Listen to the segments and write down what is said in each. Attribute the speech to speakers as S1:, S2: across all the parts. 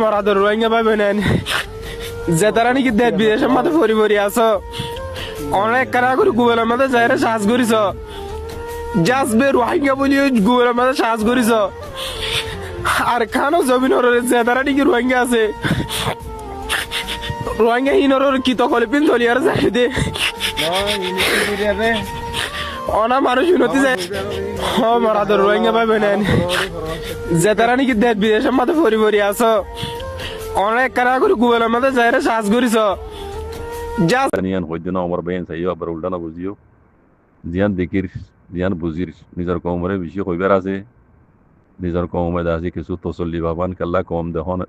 S1: মরাদের রোহিঙ্গা ভাই বোনেন যে তারা নাকি দেশ বিদেশের মধ্যে ফরি ফরি আছো অনেক কারা করে গুগলের মধ্যে যাইরে সাজ করিস জাস্ট বে রোহিঙ্গা বলি গুগলের মধ্যে সাজ করিস আর খানো জমিন যে তারা নাকি রোহিঙ্গা আছে রোহিঙ্গা হিনর কি তো কলে পিন চলি আর যাই দে অনা মানুষ উন্নতি যায় মরাদের রোহিঙ্গা ভাই বোনেন যে তারা নাকি দেশ বিদেশের মধ্যে ফরি ফরি আছো অনেক কারা করে গুগলের মধ্যে যাইরে সাজ করিস
S2: Niyan hoydina Omar Bayan sayo abar uldana buziyo ziyan dekir ziyan buzir nizar komore bishi koyber আছে nizar komore আছে কিছু তসল্লি বাবান কাল্লা কম দেখুন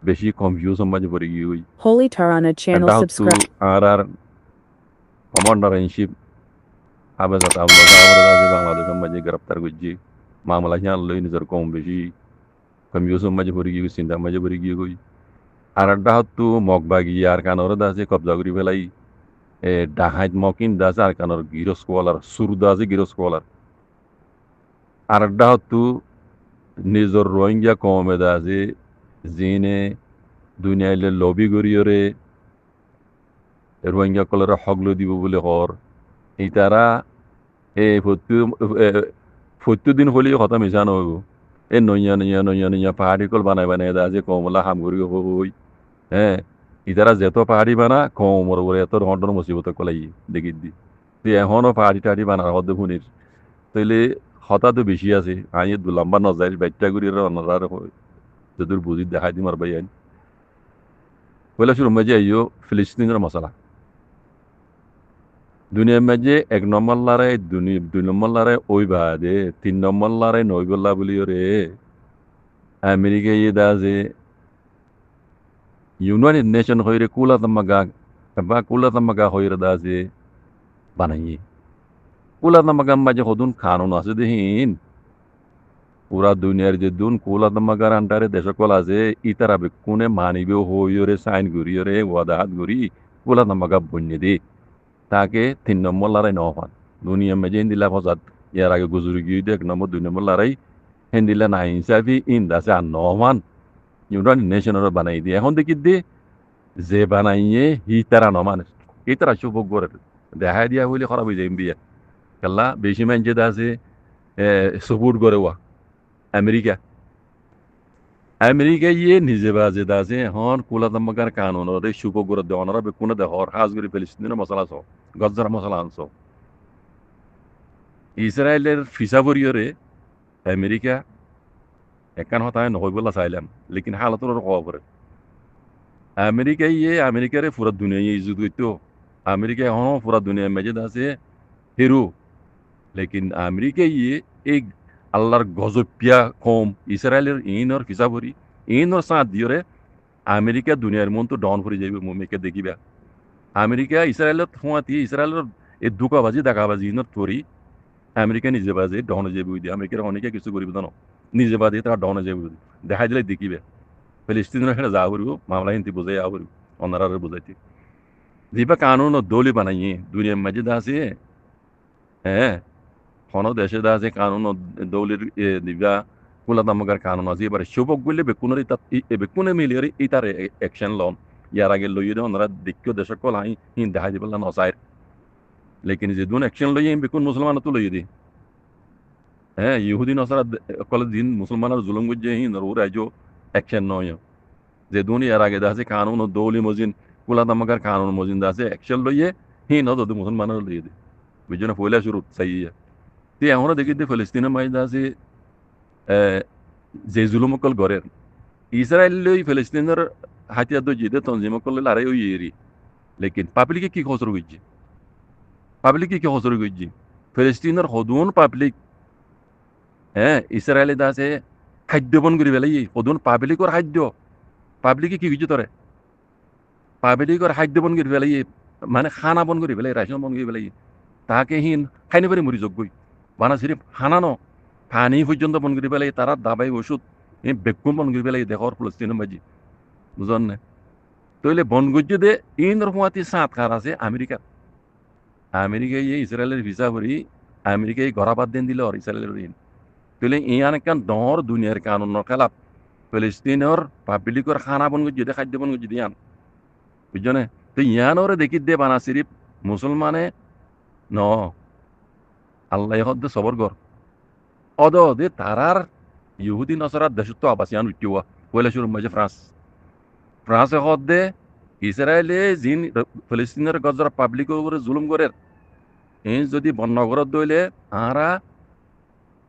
S2: বেশি কনফিউজ সমাজে পড়ে গিয়ে
S3: Holy Tarana channel
S2: এটা
S3: subscribe.
S2: আর কমান্ডার ইন চিফ আবেজাত আল্লাহ আছে বাংলাদেশের মাঝে গ্রেফতার করছি মামলা হিয়ান লই nizar কম বেশি কনফিউজ সমাজে পড়ে গিয়ে চিন্তা মাঝে পড়ে গিয়ে আর একটা হতো মগবাগি আর কানর আছে কবজা করি ফেলাই ডাহাইত মকিন দাস আর কানর গিরস কোয়ালার সুরদা আছে গিরস কোয়ালার আর একটা হতো নিজের রোহিঙ্গা কমে আছে জিনে দুনিয়াইলে লবি করিয়রে রোহিঙ্গা কলরে হগলো দিব বলে হর এই তারা ফত্তু দিন হলে কথা মিশানো হইব নইয়া পাহাড়ি কল বানাই আছে কমলা হাম করি হই হ্যাঁ ইতারা যেত পাহাড়ি বানা কমর বলে এত ধরনের মুসিবত কলাই দেখি দি তুই এখনও পাহাড়ি টাহাড়ি বানার হদ শুনির তাইলে হঠাৎ বেশি আছে আই দু লম্বা নজার ব্যাটটা করি অন্যরা যদুর বুঝি দেখাই দিম আর ভাই আইন পয়লা শুরু মাঝে আইও ফিলিস্তিনের মশলা দুনিয়ার মাঝে এক নম্বর লড়াই দুই নম্বর লড়াই ওই বাদে 3 নম্বর লড়াই নইগল্লা বলি রে আমেরিকা ইয়ে দাজে United Nation hoire kula tamaga hoire daze banayi kula tamaga maje hodun kanun ase dehin pura duniyar je dun kula tamagar antare deshakol ase itara bekune manibe hoyore sign guriyore wadahat guri kula tamaga bunye de take 3 নম্বর লড়াই ন হন দুনিয়া মাঝে হিন্দিলা ফসাদ ইয়ার আগে গুজরি গিয়ে 1 নম্বর 2 নম্বর লড়াই হিন্দিলা না হিসাবি ইন্দাসে আর নহমান United নেশনের বানাই দিয়ে এখন দেখি দে যে বানাইয়ে হি তারা নমানে এই তারা শুভ করে দেখা দিয়া হইলে খারাপ হয়ে যায় বিয়া কাল্লা বেশি মান যেটা আছে সপোর্ট করে ওয়া আমেরিকা ইয়ে নিজে বা যেটা আছে এখন কোলা তামাকার কানুন ওদের শুভ করে দেওয়া ওনারা বেকুনে দেহর হাজ করে ফিলিস্তিনের মশলা সহ গজ্জার মশলা আনছ ইসরায়েলের ফিসা বরিয়রে আমেরিকা একান হতায় নহয় বলা চাইলাম লেকিন হালাতর খবর আমেরিকারে পুরা দুনিয়া ইজুত করতো আমেরিকা এখনো পুরা দুনিয়া মেজেদ আছে হিরো লেকিন আমেরিকা এই আল্লাহর গজপিয়া কম ইসরায়েলের ইনর ফিসাবরি ইনর সাথ দিয়রে আমেরিকা দুনিয়ার মন তো ডাউন করে যাইবে মুমিকে দেখিবা আমেরিকা ইসরায়েলের থোঁয়াতি ইসরায়েলের এই দুকাবাজি দাকাবাজি ইনর তরি আমেরিকা নিজে বাজে ডাউন যাইবে দিয়ে আমেরিকার অনেকে কিছু করিব জানো নিজে বাদে তারা ডাউনে যাইব দেখাই দিলে দেখিবে ফিলিস্তিনের সেটা যা করব মামলা হিন্দি বোঝাই আ করব অন্যরা বোঝাইতে যেবা কানুন দৌলি বানাইয়ে দুনিয়ার মাঝে আছে হ্যাঁ কোনো দেশে আছে কানুন দৌলির দিবা কুলা দামগার কানুন আছে এবারে শুভক বললে বেকুনের বেকুনে মিলিয়ে ইতার অ্যাকশন লন ইয়ার আগে লইয়ে দেয় ওনারা দেখিও দেশক কল আই হিন দেখাই দিবে না নসাইর লেকিন যে দুন অ্যাকশন লইয়ে বেকুন মুসলমান তো লইয়ে দিই হ্যাঁ ইহুদি নসারা কলে দিন মুসলমানের জুলুম করছে হিন ও রাজ্য অ্যাকশন নয় যে দুনিয়ার আগে আছে কানুন ও দৌলি মজিন কুলা দামগার কানুন মজিন আছে অ্যাকশন লইয়ে হিন ও মুসলমানের লইয়ে দিই বুঝছো না পয়লা শুরু চাই তে এখনো দেখি যে ফিলিস্তিনের মাঝে আছে যে জুলুমকল গড়ের ইসরায়েল ফিলিস্তিনের হাতিয়ার দজিতে তঞ্জিমকল লড়াই ওই এরি লেকিন পাবলিকে কি খসর গইছে ফিলিস্তিনের হদুন পাবলিক হ্যাঁ ইসরায়েলে আছে খাদ্য বন করি পেলাই হদুন পাবলিকর খাদ্য পাবলিকে কি গইছে তরে পাবলিকর খাদ্য বন করি পেলাই মানে খানা বন করি পেলাই রাশন বন করি পেলাই তাকে হিন খাইনি পারি মরি যোগ্যই বানা সিরিফ হানানো পানি পর্যন্ত বন করে পেলাই তারা দাবাই ওষুধ এই বেগুন বন করে পেলাই দেখর ফিলিস্তিনের মাঝি বুঝন না তইলে বন গজ্য দে ইন্দ্র হুয়াতি সাত কার আছে আমেরিকা ইসরায়েলের ভিসা করি আমেরিকায় গড়াবাদ দেন দিল আর ইসরায়েলের ঋণ তইলে ইয়ান কান ডর দুনিয়ার কানুন খেলাপ ফিলিস্তিনের পাবলিকর খানা বন গিয়ে খাদ্য বন গিয়ে ইয়ান বুঝছনে তো ইয়ানোরে দেখি দে বানা সিরিপ মুসলমানে ন আল্লাহ হদ্দে সবর গর অদ দে তারার ইহুদি নসরার দেশত্ব আবাসিয়ান উঠিওয়া পয়লা শুরু মাঝে ফ্রান্সে হদ্দে ইসরায়েলে জিন ফিলিস্তিনের গজর পাবলিকের উপরে জুলুম করে এই যদি বন্যগরত দইলে আরা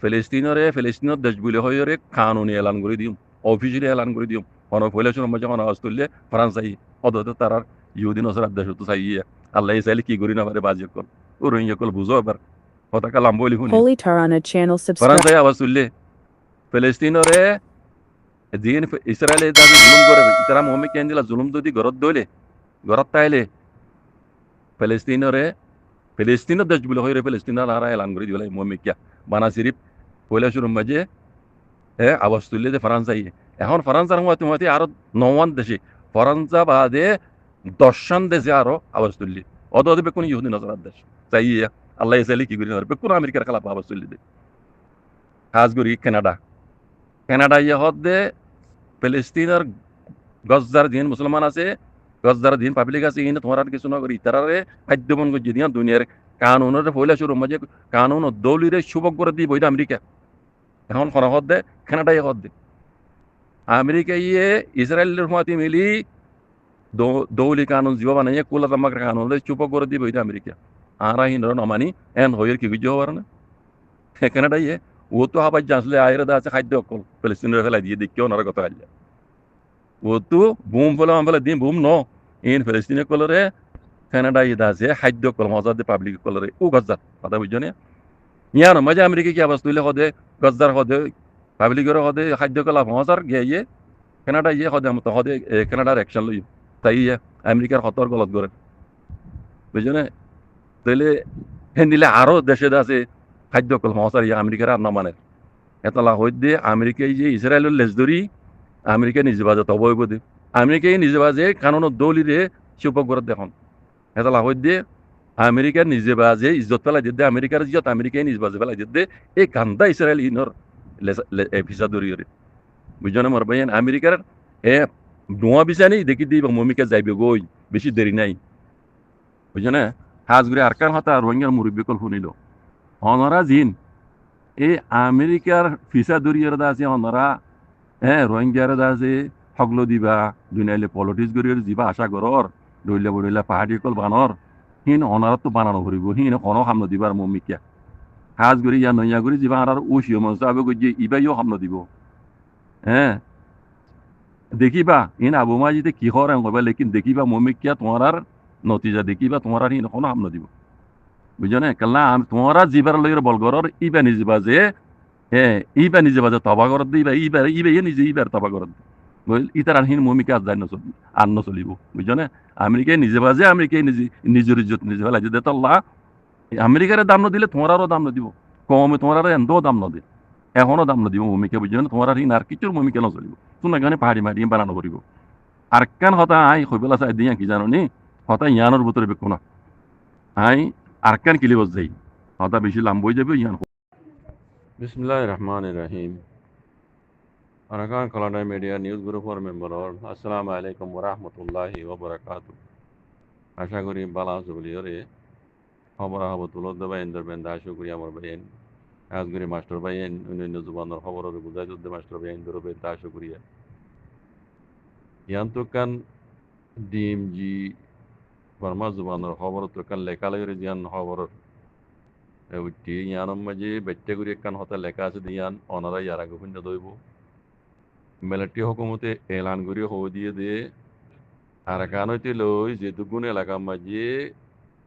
S2: ফিলিস্তিনের দেশ বলে হয়ে কানুনি এলান করে দিম অফিসিয়ালি এলান করে দিম পয়লা শুরু মাঝে আওয়াজ তুললে ফ্রান্স আই অদতে তারার ইহুদি নসরার দেশত্ব চাইয়ে আল্লাহ চাইলে কি করি না পারে বাজি কল ও রোহিঙ্গা কল বুঝো এবার পতাকা লাম্ব বলি শুনি
S3: Holy Tarana channel
S2: France
S3: subscribe.
S2: I আওয়াজ তুললে ফিলিস্তিনরে দিন ইসরায়েলে দাবি জুলুম করে ইতারা মোহাম্মদ কেন দিলা জুলুম যদি ঘরত দইলে ঘরত তাইলে ফিলিস্তিনের দেশ বলে হয়ে ফিলিস্তিনের হারা এলান করে দিলে মোহাম্মদ কিয়া বানা সিরিপ পয়লা শুরু মাঝে আওয়াজ তুললে যে ফ্রান্স আইয়ে এখন ফ্রান্সের মতে আরো নওয়ান দেশে ফ্রান্সা বাদে দর্শন দেশে আরো আওয়াজ তুললি অত বেকুন ইহুদি নজরার দেশ চাইয়া আল্লাহ চাইলে কি করি বেকুন আমেরিকার খেলাপ আওয়াজ তুললি দে খাস করি কানাডা ইয়ে হদ দে ফিলিস্তিনের গজ্জার দিন মুসলমান আছে গজ্জার দিন পাবলিক আছে ইনে তোমার আর কিছু না করি তারারে খাদ্যবন গজ্জি দিয়া দুনিয়ার কানুনের পয়লা শুরু মাঝে কানুন দৌলিরে সুবক করে দি বইটা আমেরিকা এখন খরা হদ দে কানাডা ইয়ে হদ দে আমেরিকা ইয়ে ইসরায়েলের মাতি মিলি দৌলি কানুন জীব বানাইয়ে কুলা তামাক কানুন চুপক করে দি বইটা আমেরিকা আরা হিন্দর নমানি এন হইয়ের কি গুজ্জ হবার না কানাডা ইয়ে ও তো আবার জানলে আয়ের দা আছে খাদ্য অকল ফিলিস্তিনের ফেলাই দিয়ে দেখিও ওনার কথা আল্লাহ ও তো বুম ফেলে ফেলে দিন বুম ন ইন ফিলিস্তিনের কলরে কানাডা ইদা আছে খাদ্য কল মজা দিয়ে পাবলিক কলরে ও গজ্জার কথা বুঝছো না ইয়ার মজা আমেরিকা কি আবাস তুইলে হদে গজ্জার হদে পাবলিকের হদে খাদ্য কলা মজার গিয়ে কানাডা ইয়ে হদে মতো হদে কানাডার অ্যাকশন লই তাই আমেরিকার হতর গলত করে বুঝছো না তাইলে হেন দিলে আরো দেশে আছে খাদ্য কল মজার ইয়ে আমেরিকার আর নামানে এতলা হইতে আমেরিকায় যে ইসরায়েলের লেজ ধরি আমেরিকা নিজে বাজে তবই বোধে আমেরিকায় নিজে বাজে কারণ দলিরে চুপক করে দেখুন এতলা হইতে আমেরিকার নিজে বাজে ইজ্জত পেলাই দিয়ে আমেরিকার ইজ্জত আমেরিকায় নিজ বাজে পেলাই দিয়ে এই কান্দা ইসরায়েল ইনর ভিসা ধরি বুঝছো না মোর ভাই আমেরিকার নোয়া বিছা নেই দেখি দিই মমিকা যাইবে গই বেশি দেরি নাই বুঝছো না হাজ ঘুরে আর কার হাতে রোহিঙ্গার মুরব্বী কল শুনিল অনরা জিন এই আমেরিকার ভিসা ধরিয়ার দা আছে অনরা রোহিঙ্গার দা আছে হগলো দিবা দুনিয়ালে পলিটিক্স করিয়ে দিবা আশা করর দইলা বইলা পাহাড়ি কল বানর হিন অনারত তো বানানো করিব হিন কোনো হামলা দিবার মমিকা হাজ করি ইয়া নইয়া করি দিবা আর ওসিও মন যাবে গিয়ে ইবাইও হামলা দিব দেখিবা ইন আবু মাজিতে কি হরাং কইবা লেকিন দেখিবা মমিকা তোমার আর নতিজা দেখিবা তোমার আর হিন কোনো হামলা দিব বুঝছো না কাল্লা তোমার জিবার লইর বলগরর ইবা নিজে বাজে ইবা নিজে বাজে তবা করত দিবা ইবা নিজে ইবার তবা করত ইতার আনহীন মমিকা আর নচলিব বুঝছো না আমেরিকায় নিজে বাজে আমেরিকায় নিজের ইজ্জত নিজে ফেলাই যদি আল্লাহ আমেরিকার দাম নদিলে তোমারও দাম নদিব কমে তোমার এন্দও দাম নদে এখনো দাম নদিব মমিকা বুঝছো না তোমার হিন আর কিছুর মমিকা নচলিব তোমার এখানে পাহাড়ি মারি বানানো করিব আর কান হতা আই হইবেলা চাই দিয়া কি জানো নি হতা ইয়ানোর ভিতরে বেকো না আই আর কান কিলিব যাই হতা বেশি লাম্বই যাবে ইয়ান বিসমিল্লাহির রহমানির রহিম আরাকান কানাডা মিডিয়া নিউজ গ্রুপের মেম্বার আসসালামু আলাইকুম ওয়া রাহমাতুল্লাহি ওয়া বারাকাতুহু আশা করি ভালো আছো বলিওরে খবর আহবত তুলত দেবা ইন্দর বেন দাশো করি আমার ভাইয়েন আজগরি মাস্টার ভাইয়েন অন্যান্য জুবানের খবরের বুঝাই দিতে মাস্টার ভাইয়েন ইন্দর বেন দাশো করি ইয়ান তো কান ডিএমজি বর্মা জুবানের খবর তো কান লেখালেগির জিয়ান খবরের উঠি ইয়ানোর মাঝে বেট্টে করি কান হতা লেখা আছে দিয়ান অনারা ইয়ারা গোপন্য দইব মিলিটারি হকুমতে এলান করি হো দিয়ে দে আর কান হইতে লই যে দুগুণ এলাকার মাঝে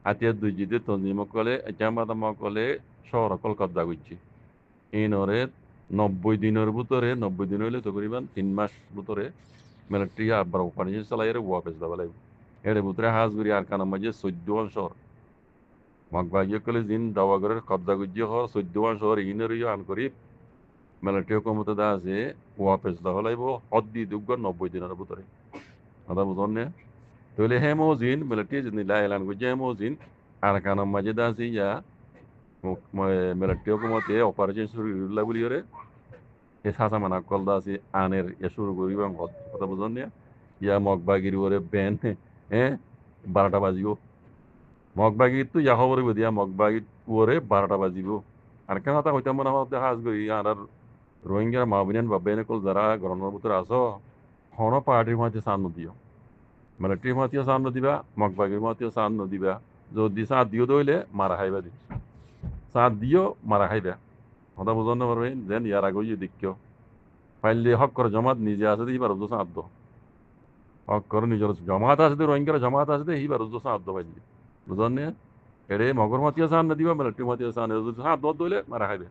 S2: হাতিয়ার দুই জিতে তঞ্জিমকলে জামাতামকলে শহর অকল কব্জা করছে এই নরে 90 দিনের ভিতরে 90 দিন হইলে তকরিবান 3 মাস ভিতরে মিলিটারি আবার অপারেশন চালাইরে ওয়াপস দেওয়া লাগবে এর ভিতরে হাজগুড়ি আর কানের মাঝে 14 শহর মগবাগিয়ে কলে দিন দাওয়াগরের কব্জা করছে হর 14 শহর ইনেরইও আন করি মিলিটারি হুকুমতে দা আছে ওয়াপস দেওয়া লাগবে হদ্দি দুগ্গ 90 দিনের ভিতরে কথা বুঝুন না তাহলে হেমোজিন মিলিটারি যদি এলান করছে হেমোজিন আর কানের মাঝে দা আছে ইয়া মিলিটারি হুকুমতে অপারেশন শুরু বলি এ সাসা মানা কলদা আছে আনের এ শুরু করিব কথা বুঝন নিয়া ইয়া মগবাগির ওরে বেন হ্যাঁ 12টা বাজিব মগবাগির তো ইয়া খবর দিয়া মগবাগির ওরে 12টা বাজিব আর কেন তা হইতাম মনে হয় হাজ গই আর রোহিঙ্গা মাহবিনান বাবেন কল যারা গরমের ভিতরে আছো হন পার্টির মধ্যে সান নদিও মিলিটারির মধ্যেও সান নদিবা মগবাগির মধ্যেও সান নদিবা যদি সাথ দিও দইলে মারা খাইবা দি সাথ দিও মারা খাইবা কথা বুঝন না পারবেন যেন ইয়ার আগে দেখিও পাইলে হক করে জমাত নিজে আছে দিবার উদ্দেশ্য আদ্য হক করে নিজের জমাত আছে রোহিঙ্গার জমাত আছে এইবার উদ্দেশ্য আদ্য পাইলি বুঝন না এড়ে মগর মতিয়া সান নদিবা মিলিটারি মতিয়া সান সাথ দত দইলে মারা খাইবে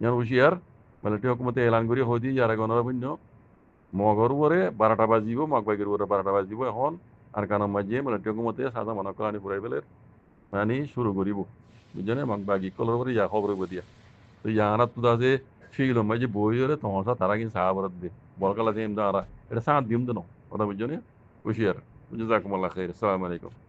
S2: যেন হুশিয়ার মিলিটারি হকুমতে এলান করি হই দি ইয়ার আগে অনরাবন্য মগর উপরে 12টা বাজিব মগবাগির উপরে 12টা বাজিব এখন আর কারণ মাঝিয়ে মিলিটারি হকুমতে সাদা মানা কলানি পুরাই ফেলে মানে শুরু করিব বুঝছেন মগবাগি কলর উপরে ইয়া খবর দিয়া তো ইয়ারা তো আছে শিল মাঝে বই হলে তোমার তারা কিন্তু সাহাবরত দে বলকালা দিম দাঁড়া এটা সাত দিম তো কথা বুঝছো না হুশিয়ার বুঝে যাকুমাল্লাহ খের আসসালামু আলাইকুম